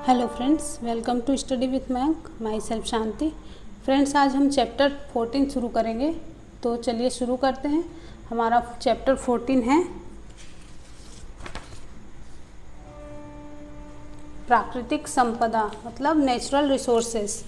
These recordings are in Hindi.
Hello friends, welcome to study with Mank. Myself Shanti. Friends, आज हम चैप्टर 14 शुरू करेंगे, तो चलिए शुरू करते हैं। हमारा चैप्टर 14 है प्राकृतिक संपदा, मतलब नेचुरल रिसोर्सेस।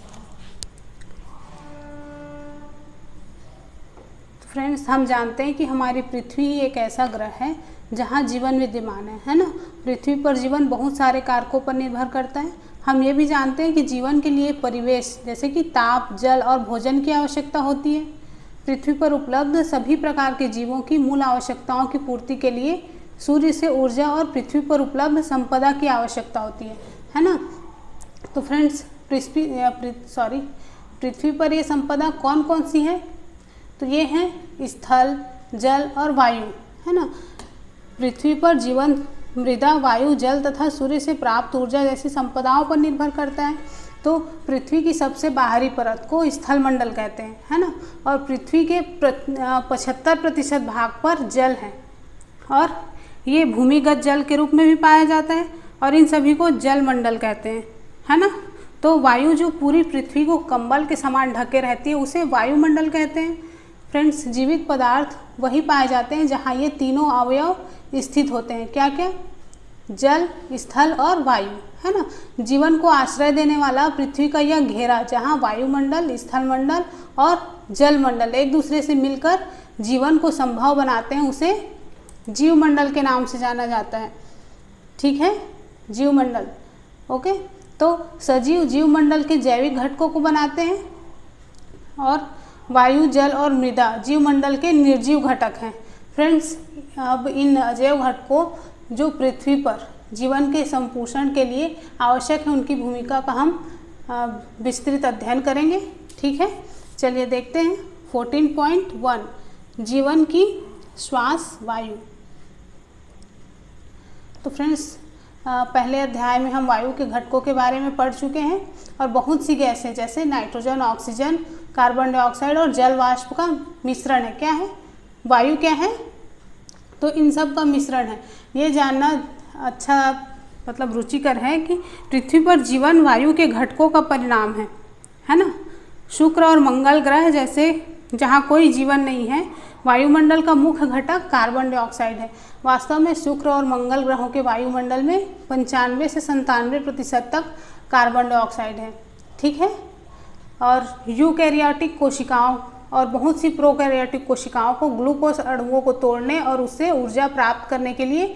फ्रेंड्स, हम जानते हैं कि हमारी पृथ्वी एक ऐसा ग्रह है जहाँ जीवन विद्यमान है ना। पृथ्वी पर जीवन बहुत सारे कारकों पर निर्भर करता है। हम ये भी जानते हैं कि जीवन के लिए परिवेश जैसे कि ताप, जल और भोजन की आवश्यकता होती है। पृथ्वी पर उपलब्ध सभी प्रकार के जीवों की मूल आवश्यकताओं की पूर्ति के लिए सूर्य से ऊर्जा और पृथ्वी पर उपलब्ध संपदा की आवश्यकता होती है ना। तो फ्रेंड्स, पृथ्वी पर ये संपदा कौन कौन सी है? तो ये हैं स्थल, जल और वायु, है ना। पृथ्वी पर जीवन मृदा, वायु, जल तथा सूर्य से प्राप्त ऊर्जा जैसी संपदाओं पर निर्भर करता है। तो पृथ्वी की सबसे बाहरी परत को स्थल मंडल कहते हैं, है ना। और पृथ्वी के 75% भाग पर जल है और ये भूमिगत जल के रूप में भी पाया जाता है और इन सभी को जल मंडल कहते हैं, है ना। तो वायु जो पूरी पृथ्वी को कंबल के समान ढके रहती है उसे वायुमंडल कहते हैं। फ्रेंड्स, जीवित पदार्थ वही पाए जाते हैं जहाँ ये तीनों अवयव स्थित होते हैं। क्या क्या? जल, स्थल और वायु, है ना। जीवन को आश्रय देने वाला पृथ्वी का यह घेरा जहाँ वायुमंडल, स्थल मंडल और जल मंडल एक दूसरे से मिलकर जीवन को संभव बनाते हैं, उसे जीवमंडल के नाम से जाना जाता है। ठीक है, जीवमंडल। ओके, तो सजीव जीवमंडल के जैविक घटकों को बनाते हैं और वायु, जल और मृदा जीवमंडल के निर्जीव घटक हैं। फ्रेंड्स, अब इन अजैव घटकों जो पृथ्वी पर जीवन के संपोषण के लिए आवश्यक है उनकी भूमिका का हम विस्तृत अध्ययन करेंगे। ठीक है, चलिए देखते हैं 14.1 जीवन की श्वास वायु। तो फ्रेंड्स, पहले अध्याय में हम वायु के घटकों के बारे में पढ़ चुके हैं और बहुत सी गैसें जैसे नाइट्रोजन, ऑक्सीजन, कार्बन डाइऑक्साइड और जल वाष्प का मिश्रण है। क्या है? वायु क्या है? तो इन सब का मिश्रण है। ये जानना अच्छा मतलब रुचिकर है कि पृथ्वी पर जीवन वायु के घटकों का परिणाम है ना। शुक्र और मंगल ग्रह जैसे जहाँ कोई जीवन नहीं है, वायुमंडल का मुख्य घटक कार्बन डाइऑक्साइड है। वास्तव में शुक्र और मंगल ग्रहों के वायुमंडल में 95 से 97% तक कार्बन डाइऑक्साइड है। ठीक है, और यूकैरियोटिक कोशिकाओं और बहुत सी प्रोकैरियोटिक कोशिकाओं को ग्लूकोज अणुओं को तोड़ने और उससे ऊर्जा प्राप्त करने के लिए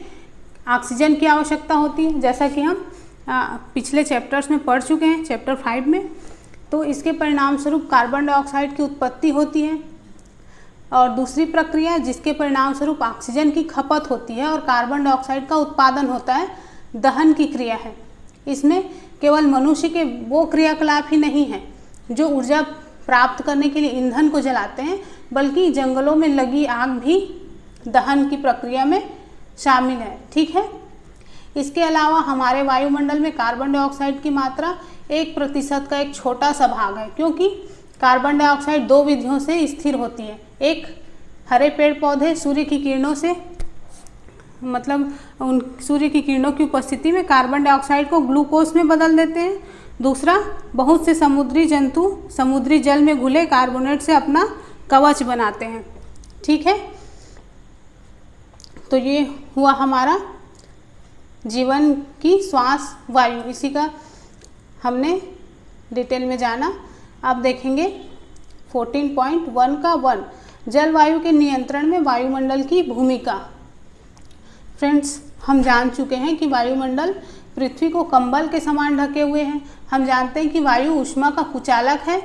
ऑक्सीजन की आवश्यकता होती है, जैसा कि हम पिछले चैप्टर्स में पढ़ चुके हैं, चैप्टर 5 में। तो इसके परिणाम स्वरूप कार्बन डाइऑक्साइड की उत्पत्ति होती है और दूसरी प्रक्रिया जिसके परिणाम स्वरूप ऑक्सीजन की खपत होती है और कार्बन डाइऑक्साइड का उत्पादन होता है, दहन की क्रिया है। इसमें केवल मनुष्य के वो क्रियाकलाप ही नहीं है जो ऊर्जा प्राप्त करने के लिए ईंधन को जलाते हैं, बल्कि जंगलों में लगी आग भी दहन की प्रक्रिया में शामिल है। ठीक है, इसके अलावा हमारे वायुमंडल में कार्बन डाइऑक्साइड की मात्रा 1% का एक छोटा सा भाग है, क्योंकि कार्बन डाइऑक्साइड दो विधियों से स्थिर होती है। एक, हरे पेड़ पौधे सूर्य की किरणों से मतलब उन सूर्य की किरणों की उपस्थिति में कार्बन डाइऑक्साइड को ग्लूकोज में बदल देते हैं। दूसरा, बहुत से समुद्री जंतु समुद्री जल में घुले कार्बोनेट से अपना कवच बनाते हैं। ठीक है, तो ये हुआ हमारा जीवन की श्वास वायु, इसी का हमने डिटेल में जाना। अब देखेंगे 14.1 का 1 जलवायु के नियंत्रण में वायुमंडल की भूमिका। फ्रेंड्स, हम जान चुके हैं कि वायुमंडल पृथ्वी को कंबल के समान ढके हुए हैं। हम जानते हैं कि वायु ऊष्मा का कुचालक है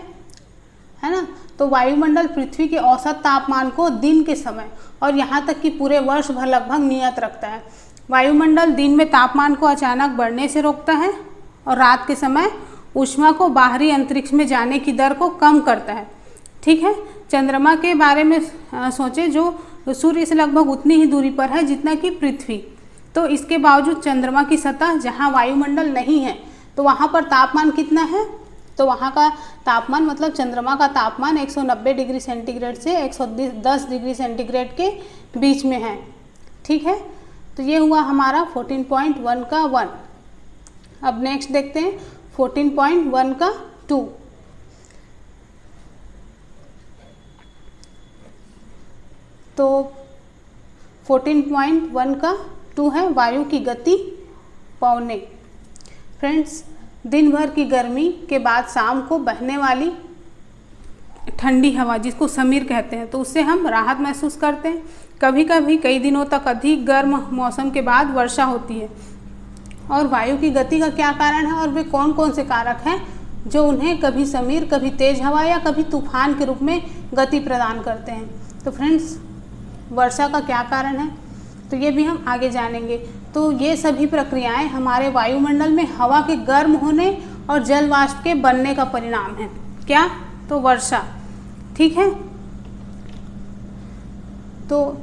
ना। तो वायुमंडल पृथ्वी के औसत तापमान को दिन के समय और यहाँ तक कि पूरे वर्ष भर लगभग नियत रखता है। वायुमंडल दिन में तापमान को अचानक बढ़ने से रोकता है और रात के समय ऊष्मा को बाहरी अंतरिक्ष में जाने की दर को कम करता है। ठीक है, चंद्रमा के बारे में सोचें, जो सूर्य से लगभग उतनी ही दूरी पर है जितना कि पृथ्वी। तो इसके बावजूद चंद्रमा की सतह जहाँ वायुमंडल नहीं है, तो वहाँ पर तापमान कितना है? तो वहाँ का तापमान मतलब चंद्रमा का तापमान 190 डिग्री सेंटीग्रेड से 110 डिग्री सेंटीग्रेड के बीच में है। ठीक है, तो ये हुआ हमारा 14.1 का 1। अब नेक्स्ट देखते हैं 14.1 का 2। तो 14.1 का 2 है वायु की गति पौने। फ्रेंड्स, दिन भर की गर्मी के बाद शाम को बहने वाली ठंडी हवा जिसको समीर कहते हैं, तो उससे हम राहत महसूस करते हैं। कभी कभी कई दिनों तक अधिक गर्म मौसम के बाद वर्षा होती है। और वायु की गति का क्या कारण है और वे कौन कौन से कारक हैं जो उन्हें कभी समीर, कभी तेज हवा या कभी तूफान के रूप में गति प्रदान करते हैं। तो फ्रेंड्स, वर्षा का क्या कारण है तो ये भी हम आगे जानेंगे। तो ये सभी प्रक्रियाएं हमारे वायुमंडल में हवा के गर्म होने और जल वाष्प के बनने का परिणाम है। क्या? तो वर्षा। ठीक है, तो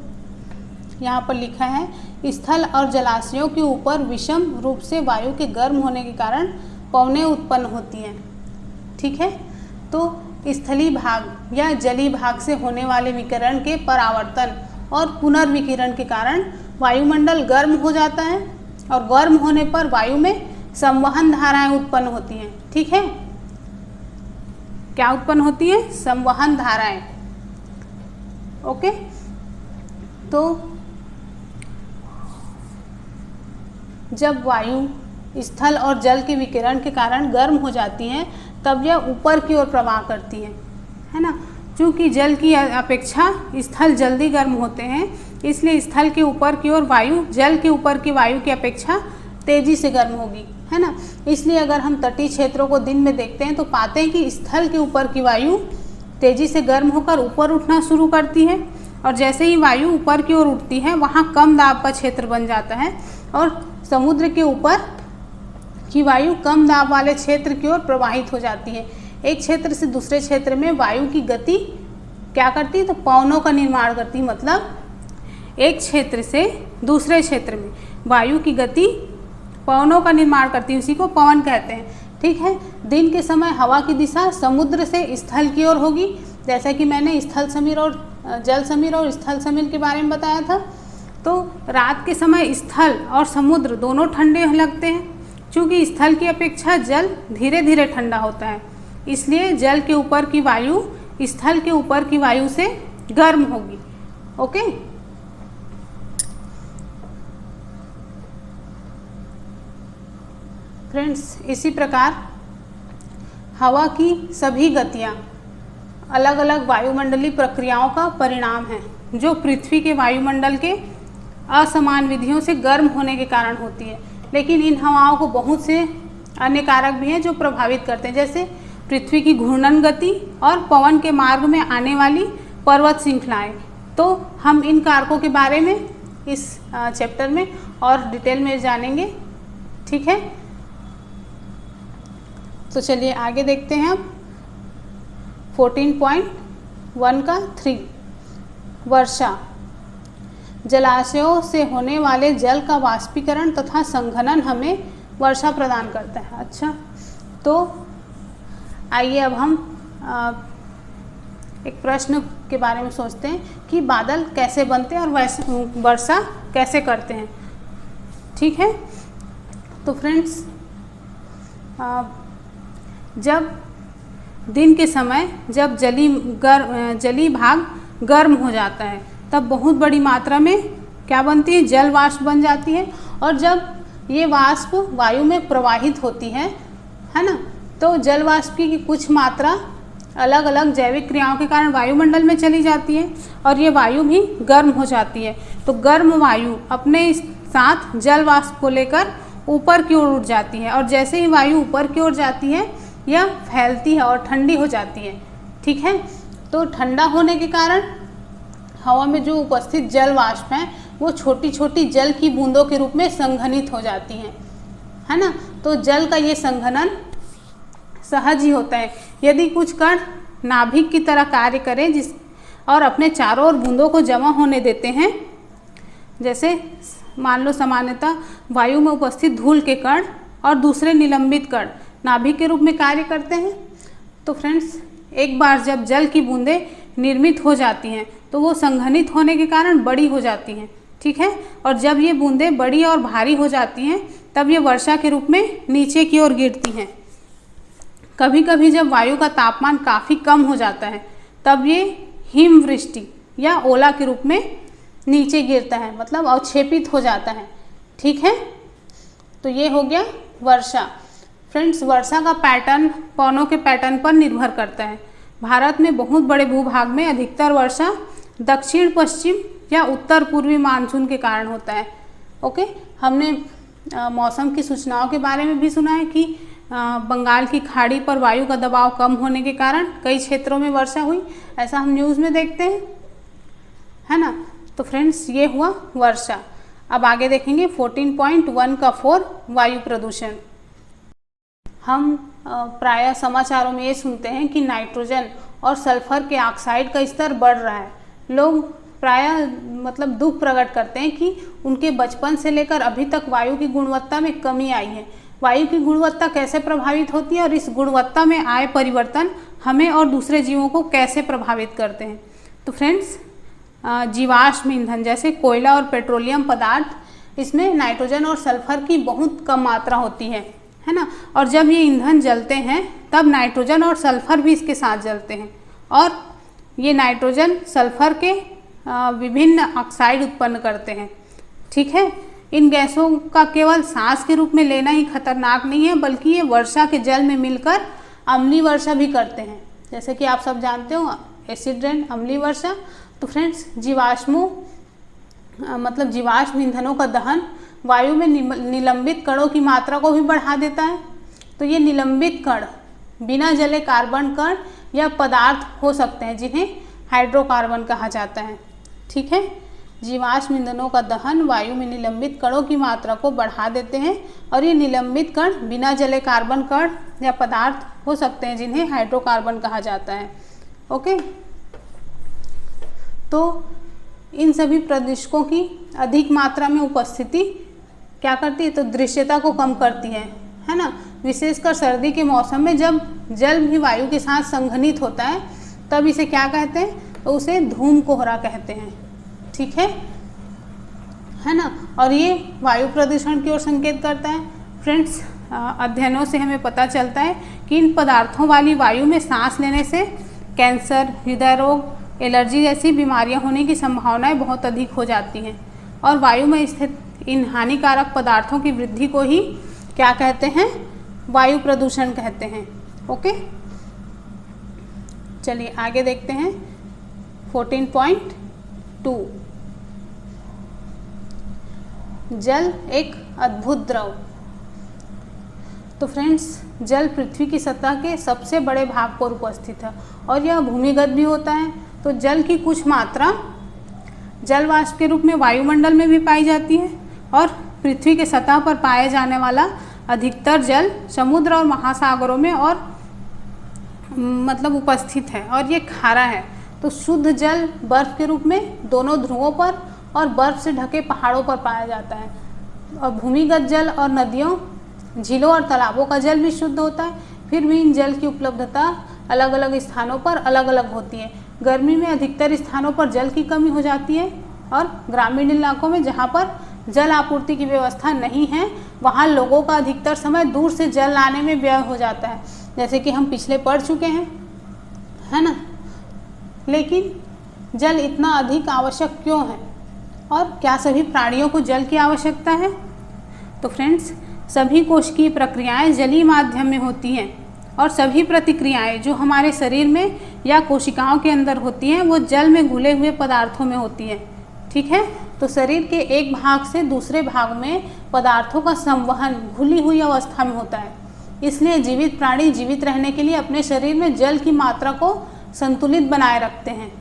यहाँ पर लिखा है स्थल और जलाशयों के ऊपर विषम रूप से वायु के गर्म होने के कारण पवनें उत्पन्न होती हैं। ठीक है, तो स्थलीय भाग या जलीय भाग से होने वाले विकिरण के परावर्तन और पुनर्विकिरण के कारण वायुमंडल गर्म हो जाता है और गर्म होने पर वायु में संवहन धाराएं उत्पन्न होती हैं। ठीक है, क्या उत्पन्न होती है? संवहन धाराएं। ओके, तो जब वायु स्थल और जल के विकिरण के कारण गर्म हो जाती है तब यह ऊपर की ओर प्रवाह करती है ना। चूँकि जल की अपेक्षा स्थल जल्दी गर्म होते हैं, इसलिए स्थल के ऊपर की ओर वायु जल के ऊपर की वायु की अपेक्षा तेजी से गर्म होगी, है ना। इसलिए अगर हम तटीय क्षेत्रों को दिन में देखते हैं तो पाते हैं कि स्थल के ऊपर की वायु तेजी से गर्म होकर ऊपर उठना शुरू करती है और जैसे ही वायु ऊपर की ओर उठती है वहाँ कम दाब का क्षेत्र बन जाता है और समुद्र के ऊपर की वायु कम दाब वाले क्षेत्र की ओर प्रवाहित हो जाती है। एक क्षेत्र से दूसरे क्षेत्र में वायु की गति क्या करती है? तो पवनों का निर्माण करती है। मतलब एक क्षेत्र से दूसरे क्षेत्र में वायु की गति पवनों का निर्माण करती है, उसी को पवन कहते हैं। ठीक है, दिन के समय हवा की दिशा समुद्र से स्थल की ओर होगी, जैसा कि मैंने स्थल समीर और जल समीर और स्थल समीर के बारे में बताया था। तो रात के समय स्थल और समुद्र दोनों ठंडे लगते हैं, क्योंकि स्थल की अपेक्षा जल धीरे धीरे ठंडा होता है, इसलिए जल के ऊपर की वायु स्थल के ऊपर की वायु से गर्म होगी। ओके, फ्रेंड्स, इसी प्रकार हवा की सभी गतियाँ अलग अलग वायुमंडलीय प्रक्रियाओं का परिणाम है जो पृथ्वी के वायुमंडल के असमान विधियों से गर्म होने के कारण होती है। लेकिन इन हवाओं को बहुत से अन्य कारक भी हैं जो प्रभावित करते हैं, जैसे पृथ्वी की घूर्णन गति और पवन के मार्ग में आने वाली पर्वत श्रृंखलाएं। तो हम इन कारकों के बारे में इस चैप्टर में और डिटेल में जानेंगे। ठीक है, तो चलिए आगे देखते हैं अब 14.1 का 3 वर्षा। जलाशयों से होने वाले जल का वाष्पीकरण तथा संघनन हमें वर्षा प्रदान करता है। अच्छा, तो आइए अब हम एक प्रश्न के बारे में सोचते हैं कि बादल कैसे बनते हैं और वर्षा कैसे करते हैं। ठीक है, तो फ्रेंड्स, जब दिन के समय जब जलीय भाग गर्म हो जाता है तब बहुत बड़ी मात्रा में क्या बनती है? जल वाष्प बन जाती है। और जब ये वाष्प वायु में प्रवाहित होती है ना, तो जल वाष्प की कुछ मात्रा अलग अलग जैविक क्रियाओं के कारण वायुमंडल में चली जाती है और ये वायु भी गर्म हो जाती है। तो गर्म वायु अपने साथ जल वाष्प को लेकर ऊपर की ओर उठ जाती है और जैसे ही वायु ऊपर की ओर जाती है यह फैलती है और ठंडी हो जाती है। ठीक है, तो ठंडा होने के कारण हवा में जो उपस्थित जल वाष्प हैं वो छोटी छोटी जल की बूंदों के रूप में संघनित हो जाती हैं, है ना। तो जल का ये संघनन सहज ही होता है। यदि कुछ कण नाभिक की तरह कार्य करें और अपने चारों ओर बूंदों को जमा होने देते हैं, जैसे मान लो सामान्यतः वायु में उपस्थित धूल के कण और दूसरे निलंबित कण नाभिक के रूप में कार्य करते हैं। तो फ्रेंड्स, एक बार जब जल की बूंदें निर्मित हो जाती हैं तो वो संघनित होने के कारण बड़ी हो जाती हैं, ठीक है। और जब ये बूंदें बड़ी और भारी हो जाती हैं तब ये वर्षा के रूप में नीचे की ओर गिरती हैं। कभी कभी जब वायु का तापमान काफ़ी कम हो जाता है तब ये हिमवृष्टि या ओला के रूप में नीचे गिरता है, मतलब अवक्षेपित हो जाता है। ठीक है, तो ये हो गया वर्षा। फ्रेंड्स, वर्षा का पैटर्न पवनों के पैटर्न पर निर्भर करता है। भारत में बहुत बड़े भूभाग में अधिकतर वर्षा दक्षिण पश्चिम या उत्तर पूर्वी मानसून के कारण होता है। ओके, हमने मौसम की सूचनाओं के बारे में भी सुना है कि बंगाल की खाड़ी पर वायु का दबाव कम होने के कारण कई क्षेत्रों में वर्षा हुई, ऐसा हम न्यूज़ में देखते हैं, है ना। तो फ्रेंड्स, ये हुआ वर्षा। अब आगे देखेंगे 14.1 का 4 वायु प्रदूषण। हम प्रायः समाचारों में ये सुनते हैं कि नाइट्रोजन और सल्फर के ऑक्साइड का स्तर बढ़ रहा है। लोग प्रायः मतलब दुख प्रकट करते हैं कि उनके बचपन से लेकर अभी तक वायु की गुणवत्ता में कमी आई है। वायु की गुणवत्ता कैसे प्रभावित होती है और इस गुणवत्ता में आए परिवर्तन हमें और दूसरे जीवों को कैसे प्रभावित करते हैं। तो फ्रेंड्स, जीवाश्म ईंधन जैसे कोयला और पेट्रोलियम पदार्थ, इसमें नाइट्रोजन और सल्फर की बहुत कम मात्रा होती है ना। और जब ये ईंधन जलते हैं तब नाइट्रोजन और सल्फर भी इसके साथ जलते हैं और ये नाइट्रोजन सल्फर के विभिन्न ऑक्साइड उत्पन्न करते हैं। ठीक है, इन गैसों का केवल सांस के रूप में लेना ही खतरनाक नहीं है, बल्कि ये वर्षा के जल में मिलकर अम्लीय वर्षा भी करते हैं, जैसे कि आप सब जानते हो एसिड रेन, अम्लीय वर्षा। तो फ्रेंड्स, जीवाश्म ईंधनों का दहन वायु में निलंबित कणों की मात्रा को भी बढ़ा देता है। तो ये निलंबित कण बिना जले कार्बन कण या पदार्थ हो सकते हैं जिन्हें हाइड्रोकार्बन कहा जाता है। ठीक है, जीवाश्म ईंधनों का दहन वायु में निलंबित कणों की मात्रा को बढ़ा देते हैं और ये निलंबित कण बिना जले कार्बन कण या पदार्थ हो सकते हैं जिन्हें हाइड्रोकार्बन कहा जाता है। ओके, तो इन सभी प्रदूषकों की अधिक मात्रा में उपस्थिति क्या करती है, तो दृश्यता को कम करती है ना। विशेषकर सर्दी के मौसम में जब जल भी वायु के साथ संघनित होता है तब इसे क्या कहते हैं, तो उसे धूम कोहरा कहते हैं। ठीक है ना। और ये वायु प्रदूषण की ओर संकेत करता है। फ्रेंड्स, अध्ययनों से हमें पता चलता है कि इन पदार्थों वाली वायु में सांस लेने से कैंसर, हृदय रोग, एलर्जी जैसी बीमारियां होने की संभावनाएं बहुत अधिक हो जाती हैं। और वायु में स्थित इन हानिकारक पदार्थों की वृद्धि को ही क्या कहते हैं, वायु प्रदूषण कहते हैं। ओके, चलिए आगे देखते हैं 14.2 जल एक अद्भुत द्रव। तो फ्रेंड्स, जल पृथ्वी की सतह के सबसे बड़े भाग पर उपस्थित है और यह भूमिगत भी होता है। तो जल की कुछ मात्रा जल वाष्प के रूप में वायुमंडल में भी पाई जाती है और पृथ्वी के सतह पर पाया जाने वाला अधिकतर जल समुद्र और महासागरों में और उपस्थित है और ये खारा है। तो शुद्ध जल बर्फ के रूप में दोनों ध्रुवों पर और बर्फ से ढके पहाड़ों पर पाया जाता है। और भूमिगत जल और नदियों, झीलों और तालाबों का जल भी शुद्ध होता है। फिर भी इन जल की उपलब्धता अलग अलग स्थानों पर अलग अलग होती है। गर्मी में अधिकतर स्थानों पर जल की कमी हो जाती है और ग्रामीण इलाकों में जहाँ पर जल आपूर्ति की व्यवस्था नहीं है वहाँ लोगों का अधिकतर समय दूर से जल लाने में व्यय हो जाता है, जैसे कि हम पिछले पढ़ चुके हैं, है ना। लेकिन जल इतना अधिक आवश्यक क्यों है और क्या सभी प्राणियों को जल की आवश्यकता है? तो फ्रेंड्स, सभी कोशिकीय प्रक्रियाएं जलीय माध्यम में होती हैं और सभी प्रतिक्रियाएं जो हमारे शरीर में या कोशिकाओं के अंदर होती हैं वो जल में घुले हुए पदार्थों में होती हैं। ठीक है, तो शरीर के एक भाग से दूसरे भाग में पदार्थों का संवहन घुली हुई अवस्था में होता है। इसलिए जीवित प्राणी जीवित रहने के लिए अपने शरीर में जल की मात्रा को संतुलित बनाए रखते हैं।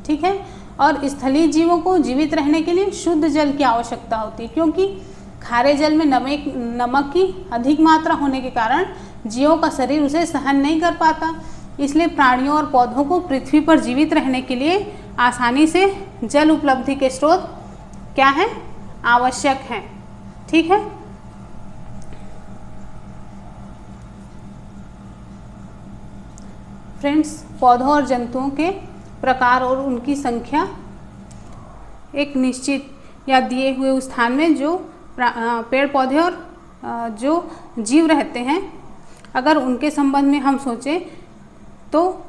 ठीक है, और स्थलीय जीवों को जीवित रहने के लिए शुद्ध जल की आवश्यकता होती है, क्योंकि खारे जल में नमक की अधिक मात्रा होने के कारण जीवों का शरीर उसे सहन नहीं कर पाता। इसलिए प्राणियों और पौधों को पृथ्वी पर जीवित रहने के लिए आसानी से जल उपलब्धि के स्रोत क्या हैं, आवश्यक हैं। ठीक है, फ्रेंड्स, पौधों और जंतुओं के प्रकार और उनकी संख्या एक निश्चित या दिए हुए उस स्थान में जो पेड़ पौधे और जो जीव रहते हैं, अगर उनके संबंध में हम सोचें तो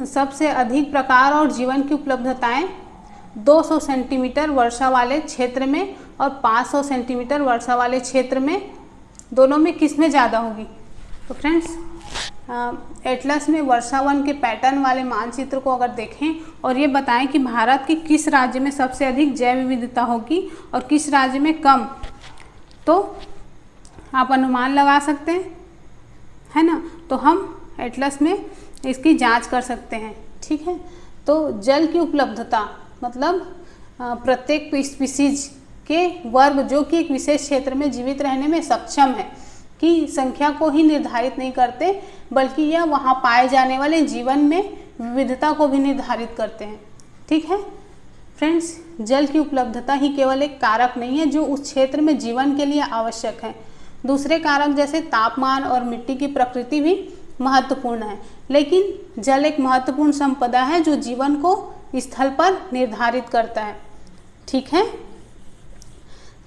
सबसे अधिक प्रकार और जीवन की उपलब्धताएं 200 सेंटीमीटर वर्षा वाले क्षेत्र में और 500 सेंटीमीटर वर्षा वाले क्षेत्र में, दोनों में किस में ज़्यादा होगी? तो फ्रेंड्स, एटलस में वर्षावन के पैटर्न वाले मानचित्र को अगर देखें और ये बताएं कि भारत के किस राज्य में सबसे अधिक जैव विविधता होगी और किस राज्य में कम, तो आप अनुमान लगा सकते हैं, है ना। तो हम एटलस में इसकी जांच कर सकते हैं, ठीक है। तो जल की उपलब्धता मतलब प्रत्येक स्पीसीज के वर्ग जो कि एक विशेष क्षेत्र में जीवित रहने में सक्षम है की संख्या को ही निर्धारित नहीं करते, बल्कि यह वहाँ पाए जाने वाले जीवन में विविधता को भी निर्धारित करते हैं, ठीक है। फ्रेंड्स, जल की उपलब्धता ही केवल एक कारक नहीं है जो उस क्षेत्र में जीवन के लिए आवश्यक है। दूसरे कारक जैसे तापमान और मिट्टी की प्रकृति भी महत्वपूर्ण है, लेकिन जल एक महत्वपूर्ण संपदा है जो जीवन को स्थल पर निर्धारित करता है, ठीक है।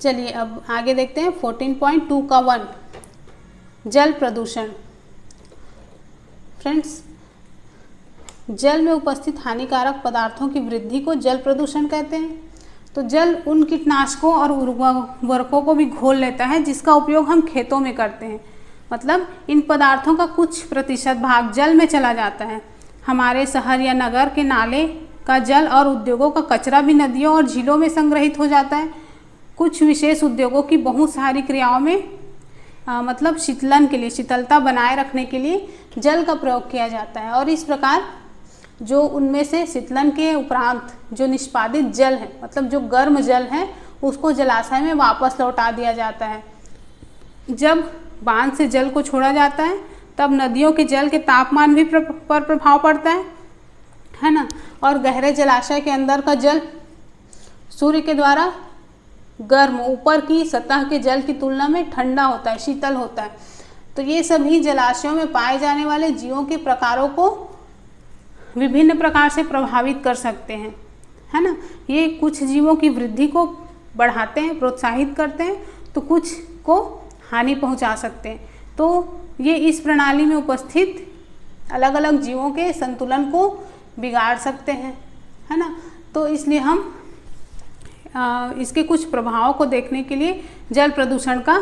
चलिए अब आगे देखते हैं 14.2 का 1, जल प्रदूषण। फ्रेंड्स, जल में उपस्थित हानिकारक पदार्थों की वृद्धि को जल प्रदूषण कहते हैं। तो जल उन कीटनाशकों और उर्वरकों को भी घोल लेता है जिसका उपयोग हम खेतों में करते हैं। मतलब इन पदार्थों का कुछ प्रतिशत भाग जल में चला जाता है। हमारे शहर या नगर के नाले का जल और उद्योगों का कचरा भी नदियों और झीलों में संग्रहित हो जाता है। कुछ विशेष उद्योगों की बहुत सारी क्रियाओं में मतलब शीतलन के लिए, शीतलता बनाए रखने के लिए जल का प्रयोग किया जाता है, और इस प्रकार जो उनमें से शीतलन के उपरांत जो निष्पादित जल है, मतलब जो गर्म जल है, उसको जलाशय में वापस लौटा दिया जाता है। जब बांध से जल को छोड़ा जाता है तब नदियों के जल के तापमान भी पर प्रभाव पड़ता है ना। और गहरे जलाशय के अंदर का जल सूर्य के द्वारा गर्म, ऊपर की सतह के जल की तुलना में ठंडा होता है, शीतल होता है। तो ये सभी जलाशयों में पाए जाने वाले जीवों के प्रकारों को विभिन्न प्रकार से प्रभावित कर सकते हैं, है ना। ये कुछ जीवों की वृद्धि को बढ़ाते हैं, प्रोत्साहित करते हैं, तो कुछ को हानि पहुंचा सकते हैं। तो ये इस प्रणाली में उपस्थित अलग अलग जीवों के संतुलन को बिगाड़ सकते हैं, है ना। तो इसलिए हम इसके कुछ प्रभावों को देखने के लिए जल प्रदूषण का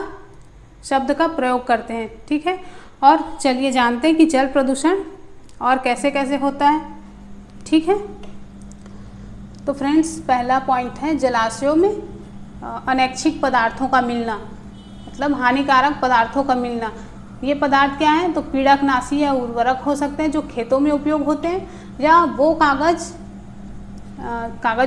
शब्द का प्रयोग करते हैं, ठीक है। और चलिए जानते हैं कि जल प्रदूषण और कैसे कैसे होता है, ठीक है। तो फ्रेंड्स, पहला पॉइंट है जलाशयों में अनैच्छिक पदार्थों का मिलना, मतलब हानिकारक पदार्थों का मिलना। ये पदार्थ क्या हैं? तो पीड़कनाशी या उर्वरक हो सकते हैं जो खेतों में उपयोग होते हैं, या वो कागज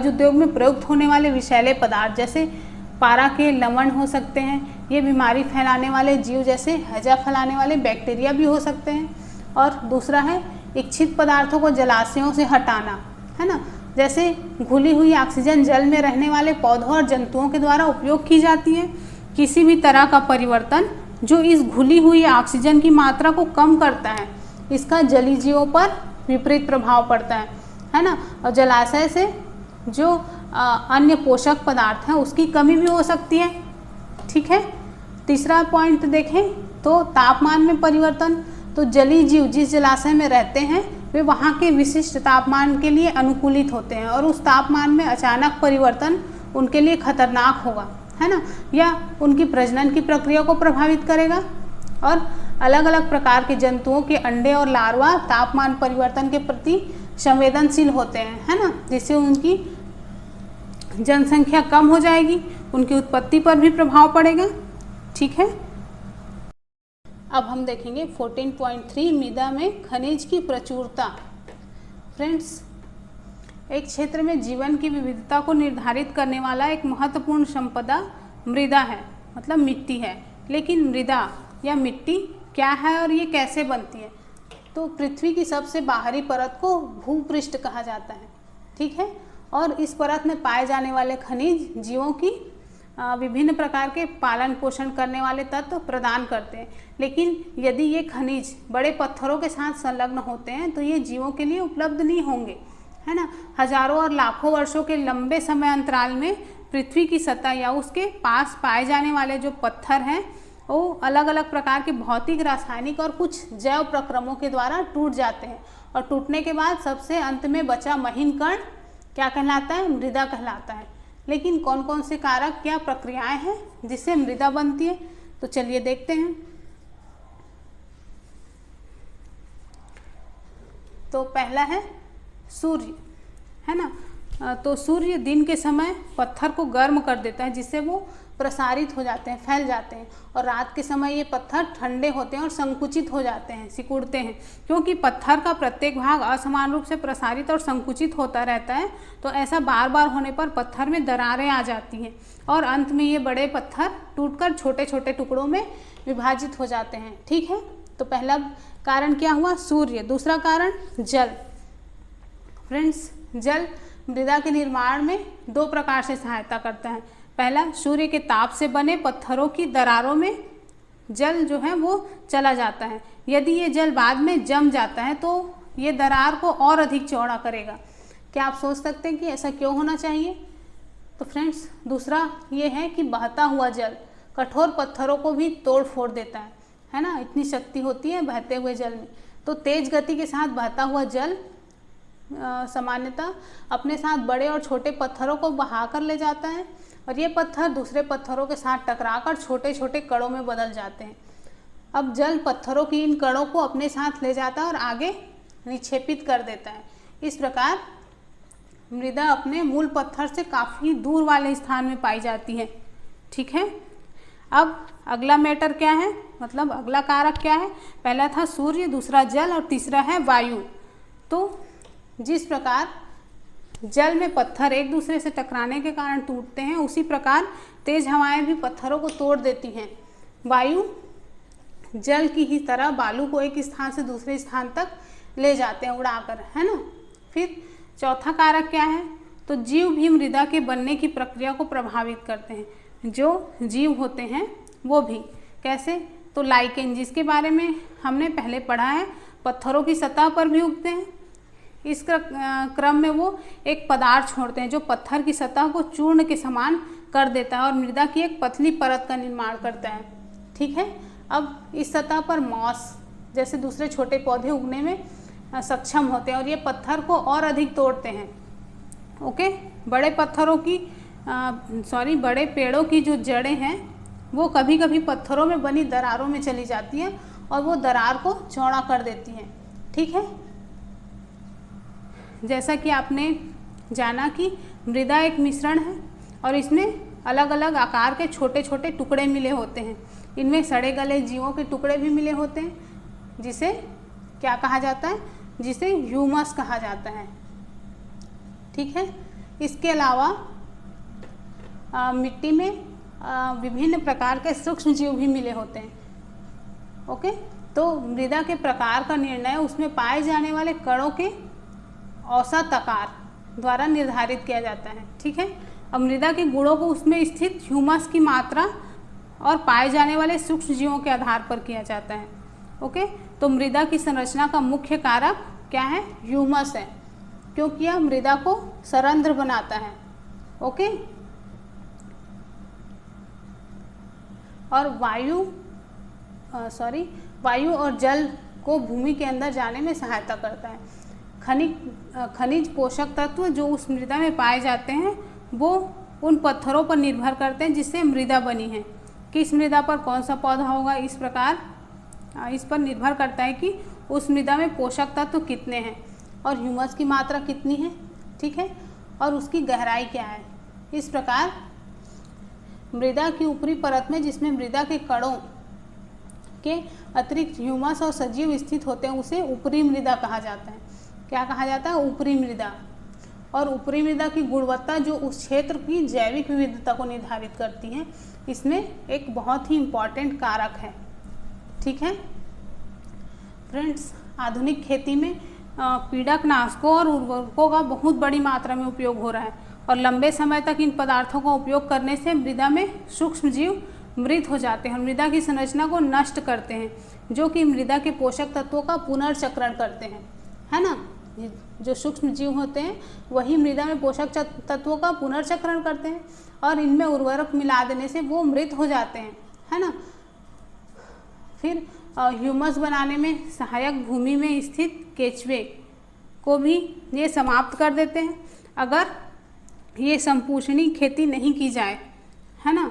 उद्योग में प्रयुक्त होने वाले विषैले पदार्थ जैसे पारा के लवण हो सकते हैं। ये बीमारी फैलाने वाले जीव जैसे हैजा फैलाने वाले बैक्टीरिया भी हो सकते हैं। और दूसरा है इच्छित पदार्थों को जलाशयों से हटाना, है ना। जैसे घुली हुई ऑक्सीजन जल में रहने वाले पौधों और जंतुओं के द्वारा उपयोग की जाती है। किसी भी तरह का परिवर्तन जो इस घुली हुई ऑक्सीजन की मात्रा को कम करता है, इसका जलीय जीवों पर विपरीत प्रभाव पड़ता है ना। और जलाशय से जो अन्य पोषक पदार्थ हैं उसकी कमी भी हो सकती है, ठीक है। तीसरा पॉइंट देखें तो तापमान में परिवर्तन। तो जलीय जीव जिस जलाशय में रहते हैं वे वहाँ के विशिष्ट तापमान के लिए अनुकूलित होते हैं, और उस तापमान में अचानक परिवर्तन उनके लिए खतरनाक होगा, है ना, या उनकी प्रजनन की प्रक्रिया को प्रभावित करेगा। और अलग अलग प्रकार के जंतुओं के अंडे और लार्वा तापमान परिवर्तन के प्रति संवेदनशील होते हैं, है ना, जिससे उनकी जनसंख्या कम हो जाएगी, उनकी उत्पत्ति पर भी प्रभाव पड़ेगा, ठीक है। अब हम देखेंगे 14.3 मृदा में खनिज की प्रचुरता। फ्रेंड्स, एक क्षेत्र में जीवन की विविधता को निर्धारित करने वाला एक महत्वपूर्ण संपदा मृदा है, मतलब मिट्टी है। लेकिन मृदा या मिट्टी क्या है और ये कैसे बनती है? तो पृथ्वी की सबसे बाहरी परत को भूपृष्ठ कहा जाता है, ठीक है। और इस परत में पाए जाने वाले खनिज जीवों की विभिन्न प्रकार के पालन पोषण करने वाले तत्व प्रदान करते हैं। लेकिन यदि ये खनिज बड़े पत्थरों के साथ संलग्न होते हैं तो ये जीवों के लिए उपलब्ध नहीं होंगे, है ना। हजारों और लाखों वर्षों के लंबे समय अंतराल में पृथ्वी की सतह या उसके पास पाए जाने वाले जो पत्थर हैं वो अलग अलग प्रकार के भौतिक, रासायनिक और कुछ जैव प्रक्रमों के द्वारा टूट जाते हैं और टूटने के बाद सबसे अंत में बचा महीन कण क्या कहलाता है? मृदा कहलाता है। लेकिन कौन कौन से कारक, क्या प्रक्रियाएं हैं जिससे मृदा बनती है, तो चलिए देखते हैं। तो पहला है सूर्य, है ना। तो सूर्य दिन के समय पत्थर को गर्म कर देता है जिससे वो प्रसारित हो जाते हैं, फैल जाते हैं, और रात के समय ये पत्थर ठंडे होते हैं और संकुचित हो जाते हैं, सिकुड़ते हैं। क्योंकि पत्थर का प्रत्येक भाग असमान रूप से प्रसारित और संकुचित होता रहता है, तो ऐसा बार बार होने पर पत्थर में दरारें आ जाती हैं और अंत में ये बड़े पत्थर टूटकर छोटे छोटे टुकड़ों में विभाजित हो जाते हैं। ठीक है, तो पहला कारण क्या हुआ? सूर्य। दूसरा कारण जल। फ्रेंड्स, जल मृदा के निर्माण में दो प्रकार से सहायता करता है। पहला, सूर्य के ताप से बने पत्थरों की दरारों में जल जो है वो चला जाता है। यदि ये जल बाद में जम जाता है तो ये दरार को और अधिक चौड़ा करेगा। क्या आप सोच सकते हैं कि ऐसा क्यों होना चाहिए? तो फ्रेंड्स, दूसरा ये है कि बहता हुआ जल कठोर पत्थरों को भी तोड़ फोड़ देता है ना। इतनी शक्ति होती है बहते हुए जल में। तो तेज गति के साथ बहता हुआ जल सामान्यतः अपने साथ बड़े और छोटे पत्थरों को बहा कर ले जाता है और ये पत्थर दूसरे पत्थरों के साथ टकराकर छोटे छोटे कणों में बदल जाते हैं। अब जल पत्थरों की इन कणों को अपने साथ ले जाता है और आगे निक्षेपित कर देता है। इस प्रकार मृदा अपने मूल पत्थर से काफ़ी दूर वाले स्थान में पाई जाती है। ठीक है, अब अगला मैटर क्या है, मतलब अगला कारक क्या है? पहला था सूर्य, दूसरा जल और तीसरा है वायु। तो जिस प्रकार जल में पत्थर एक दूसरे से टकराने के कारण टूटते हैं, उसी प्रकार तेज हवाएं भी पत्थरों को तोड़ देती हैं। वायु जल की ही तरह बालू को एक स्थान से दूसरे स्थान तक ले जाते हैं उड़ाकर, है ना। फिर चौथा कारक क्या है? तो जीव भी मृदा के बनने की प्रक्रिया को प्रभावित करते हैं। जो जीव होते हैं वो भी कैसे? तो लाइकेन, जिसके बारे में हमने पहले पढ़ा है, पत्थरों की सतह पर भी उगते हैं। इस क्रम में वो एक पदार्थ छोड़ते हैं जो पत्थर की सतह को चूर्ण के समान कर देता है और मृदा की एक पतली परत का निर्माण करता है। ठीक है, अब इस सतह पर मॉस जैसे दूसरे छोटे पौधे उगने में सक्षम होते हैं और ये पत्थर को और अधिक तोड़ते हैं। ओके, बड़े पत्थरों की बड़े पेड़ों की जो जड़ें हैं वो कभी कभी पत्थरों में बनी दरारों में चली जाती हैं और वो दरार को चौड़ा कर देती हैं। ठीक है, जैसा कि आपने जाना कि मृदा एक मिश्रण है और इसमें अलग अलग आकार के छोटे छोटे टुकड़े मिले होते हैं। इनमें सड़े गले जीवों के टुकड़े भी मिले होते हैं जिसे क्या कहा जाता है? जिसे ह्यूमस कहा जाता है। ठीक है, इसके अलावा मिट्टी में विभिन्न प्रकार के सूक्ष्म जीव भी मिले होते हैं। ओके, तो मृदा के प्रकार का निर्णय उसमें पाए जाने वाले कणों के औसत आकार द्वारा निर्धारित किया जाता है। ठीक है, अब मृदा के गुणों को उसमें स्थित ह्यूमस की मात्रा और पाए जाने वाले सूक्ष्म जीवों के आधार पर किया जाता है। ओके, तो मृदा की संरचना का मुख्य कारक क्या है? ह्यूमस है, क्योंकि यह मृदा को सरंध्र बनाता है। ओके, और वायु और जल को भूमि के अंदर जाने में सहायता करता है। खनिज पोषक तत्व जो उस मृदा में पाए जाते हैं वो उन पत्थरों पर निर्भर करते हैं जिससे मृदा बनी है। किस मृदा पर कौन सा पौधा होगा, इस प्रकार इस पर निर्भर करता है कि उस मृदा में पोषक तत्व कितने हैं और ह्यूमस की मात्रा कितनी है। ठीक है, और उसकी गहराई क्या है। इस प्रकार मृदा की ऊपरी परत में जिसमें मृदा के कणों के अतिरिक्त ह्यूमस और सजीव स्थित होते हैं उसे ऊपरी मृदा कहा जाता है। क्या कहा जाता है? ऊपरी मृदा। और ऊपरी मृदा की गुणवत्ता जो उस क्षेत्र की जैविक विविधता को निर्धारित करती है, इसमें एक बहुत ही इम्पॉर्टेंट कारक है। ठीक है फ्रेंड्स, आधुनिक खेती में पीड़कनाशकों और उर्वरकों का बहुत बड़ी मात्रा में उपयोग हो रहा है और लंबे समय तक इन पदार्थों का उपयोग करने से मृदा में सूक्ष्म जीव मृत हो जाते हैं और मृदा की संरचना को नष्ट करते हैं, जो कि मृदा के पोषक तत्वों का पुनर्चक्रण करते हैं, है ना। जो सूक्ष्म जीव होते हैं वही मृदा में पोषक तत्वों का पुनर्चक्रण करते हैं और इनमें उर्वरक मिला देने से वो मृत हो जाते हैं, है ना। फिर ह्यूमस बनाने में सहायक भूमि में स्थित केचुए को भी ये समाप्त कर देते हैं अगर ये संपूषणी खेती नहीं की जाए, है ना।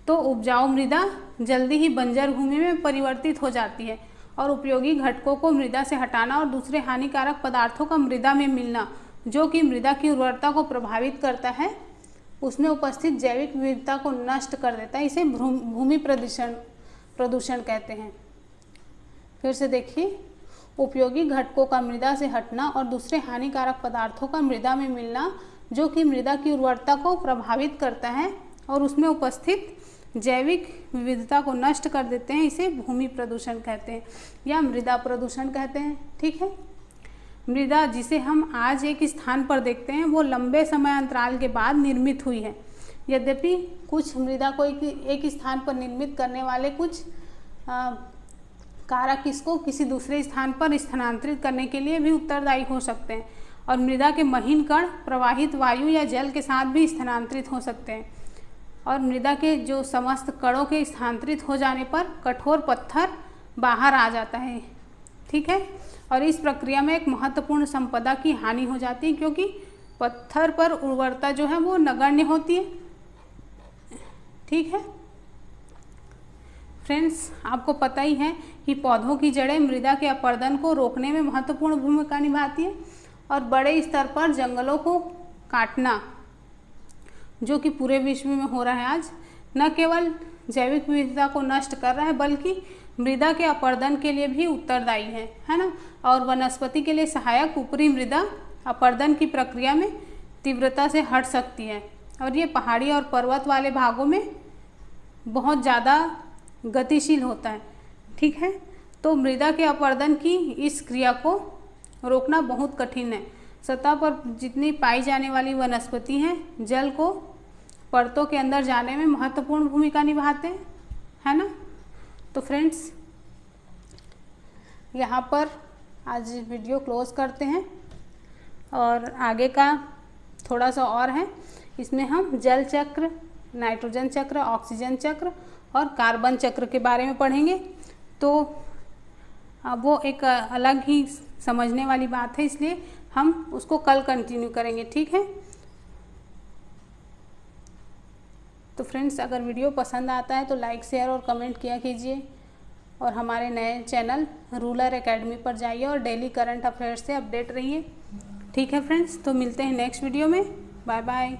तो उपजाऊ मृदा जल्दी ही बंजर भूमि में परिवर्तित हो जाती है और उपयोगी घटकों को मृदा से हटाना और दूसरे हानिकारक पदार्थों का मृदा में मिलना जो कि मृदा की उर्वरता को प्रभावित करता है, उसमें उपस्थित जैविक विविधता को नष्ट कर देता है। इसे भूमि प्रदूषण कहते हैं। फिर से देखिए, उपयोगी घटकों का मृदा से हटना और दूसरे हानिकारक पदार्थों का मृदा में मिलना जो कि मृदा की उर्वरता को प्रभावित करता है और उसमें उपस्थित जैविक विविधता को नष्ट कर देते हैं, इसे भूमि प्रदूषण कहते हैं या मृदा प्रदूषण कहते हैं। ठीक है। मृदा जिसे हम आज एक स्थान पर देखते हैं वो लंबे समय अंतराल के बाद निर्मित हुई है। यद्यपि कुछ मृदा को एक स्थान पर निर्मित करने वाले कुछ कारक इसको किसी दूसरे स्थान पर स्थानांतरित करने के लिए भी उत्तरदायी हो सकते हैं और मृदा के महीन कण प्रवाहित वायु या जल के साथ भी स्थानांतरित हो सकते हैं और मृदा के जो समस्त कणों के स्थानांतरित हो जाने पर कठोर पत्थर बाहर आ जाता है। ठीक है। और इस प्रक्रिया में एक महत्वपूर्ण संपदा की हानि हो जाती है क्योंकि पत्थर पर उर्वरता जो है वो नगण्य होती है। ठीक है फ्रेंड्स, आपको पता ही है कि पौधों की जड़ें मृदा के अपरदन को रोकने में महत्वपूर्ण भूमिका निभाती है और बड़े स्तर पर जंगलों को काटना जो कि पूरे विश्व में हो रहा है आज, न केवल जैविक विविधता को नष्ट कर रहा है बल्कि मृदा के अपरदन के लिए भी उत्तरदायी है ना। और वनस्पति के लिए सहायक ऊपरी मृदा अपरदन की प्रक्रिया में तीव्रता से हट सकती है और ये पहाड़ी और पर्वत वाले भागों में बहुत ज़्यादा गतिशील होता है। ठीक है। तो मृदा के अपरदन की इस क्रिया को रोकना बहुत कठिन है। सतह पर जितनी पाई जाने वाली वनस्पति हैं जल को परतों के अंदर जाने में महत्वपूर्ण भूमिका निभाते हैं, है ना। तो फ्रेंड्स, यहाँ पर आज वीडियो क्लोज करते हैं और आगे का थोड़ा सा और है। इसमें हम जल चक्र, नाइट्रोजन चक्र, ऑक्सीजन चक्र और कार्बन चक्र के बारे में पढ़ेंगे। तो वो एक अलग ही समझने वाली बात है, इसलिए हम उसको कल कंटिन्यू करेंगे। ठीक है। तो फ्रेंड्स, अगर वीडियो पसंद आता है तो लाइक, शेयर और कमेंट किया कीजिए और हमारे नए चैनल रूलर एकेडमी पर जाइए और डेली करंट अफेयर्स से अपडेट रहिए। ठीक है फ्रेंड्स, तो मिलते हैं नेक्स्ट वीडियो में। Bye bye.